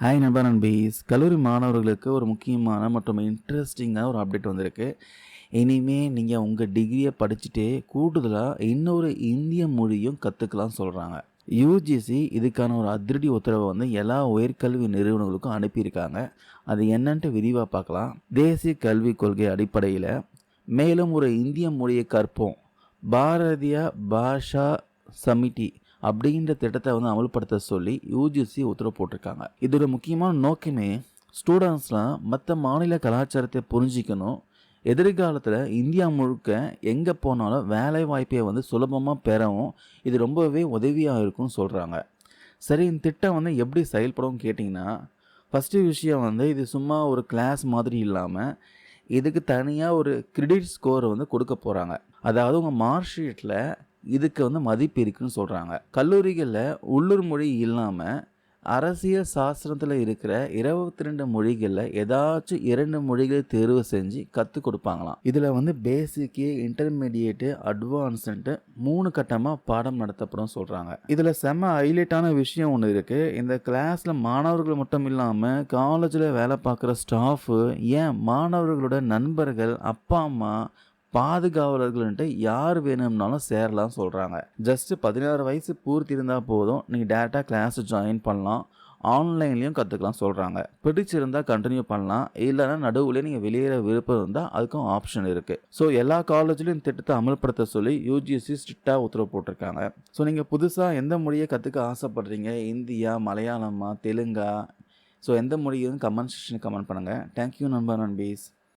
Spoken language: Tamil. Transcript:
ஹாய் நண்பா நண்பீஸ். கல்லூரி மாணவர்களுக்கு ஒரு முக்கியமான மற்றும் இன்ட்ரெஸ்டிங்கான ஒரு அப்டேட் வந்திருக்கு. இனிமே நீங்க உங்க டிகிரிய படிச்சுட்டே கூடுதலா இன்னொரு இந்திய மொழியும் கத்துக்கலாம்னு சொல்றாங்க. யுஜிசி இதுக்கான ஒரு அதிரடி உத்தரவ வந்து எல்லா உயர்கல்வி நிறுவனங்களுக்கும் அனுப்பியிருக்காங்க. அது என்னன்ட்டு விரிவா பார்க்கலாம். தேசிய கல்விக் கொள்கை அடிப்படையில மேலும் ஒரு இந்திய மொழியை கற்போம். பாரதிய பாஷா சமிதி அப்படின்ற திட்டத்தை வந்து அமல்படுத்த சொல்லி யுஜிசி உத்தரவு போட்டிருக்காங்க. இதோட முக்கியமான நோக்கமே ஸ்டூடெண்ட்ஸ்லாம் மற்ற மாநில கலாச்சாரத்தை புரிஞ்சிக்கணும். எதிர்காலத்தில் இந்தியா முழுக்க எங்கே போனாலும் வேலை வாய்ப்பை வந்து சுலபமாக பெறவும் இது ரொம்பவே உதவியாக இருக்கும்னு சொல்கிறாங்க. சரி, இந்த திட்டம் வந்து எப்படி செயல்படும் கேட்டிங்கன்னா, ஃபஸ்ட்டு விஷயம் வந்து இது சும்மா ஒரு கிளாஸ் மாதிரி இல்லாமல் இதுக்கு தனியாக ஒரு கிரெடிட் ஸ்கோர் வந்து கொடுக்க போகிறாங்க. அதாவது உங்கள் மார்க் ஷீட்டில் இதுக்கு வந்து மதிப்பு இருக்குன்னு சொல்கிறாங்க. கல்லூரிகளில் உள்ளூர் மொழி இல்லாமல் அரசியல் சாஸ்திரத்தில் இருக்கிற 22 மொழிகளில் ஏதாச்சும் 2 மொழிகளை தேர்வு செஞ்சு கற்றுக் கொடுப்பாங்களாம். இதில் வந்து பேசிக்கு, இன்டர்மீடியேட்டு, அட்வான்ஸ்ன்ட்டு 3 கட்டமாக பாடம் நடத்தப்படும் சொல்கிறாங்க. இதில் செம்ம ஹைலைட்டான விஷயம் ஒன்று இருக்குது. இந்த கிளாஸில் மாணவர்கள் மட்டும் இல்லாமல் காலேஜில் வேலை பார்க்குற ஸ்டாஃபு, ஏன் மாணவர்களோட நண்பர்கள், அப்பா அம்மா, பாதுகாவலர்கள்ன்ட்டு யார் வேணும்னாலும் சேரலாம் சொல்கிறாங்க. ஜஸ்ட் 16 வயசு பூர்த்தி இருந்தால் போதும், நீங்கள் டேரெக்டாக கிளாஸ் ஜாயின் பண்ணலாம். ஆன்லைன்லேயும் கற்றுக்கலாம் சொல்கிறாங்க. பிடிச்சிருந்தால் கண்டினியூ பண்ணலாம், இல்லைன்னா நடுவில் நீங்கள் வெளியேற விருப்பம் இருந்தால் அதுக்கும் ஆப்ஷன் இருக்குது. ஸோ எல்லா காலேஜ்லையும் திட்டத்தை அமல்படுத்த சொல்லி யூஜிசி ஸ்ட்ரிக்டாக உத்தரவு போட்டிருக்காங்க. ஸோ நீங்கள் புதுசாக எந்த மொழியை கற்றுக்க ஆசைப்படுறீங்க, இந்தியா, மலையாளமா, தெலுங்கா, ஸோ எந்த மொழியும் கமெண்ட் செக்ஷனில் கமெண்ட் பண்ணுங்கள். தேங்க்யூ நண்பா நண்பீஸ்.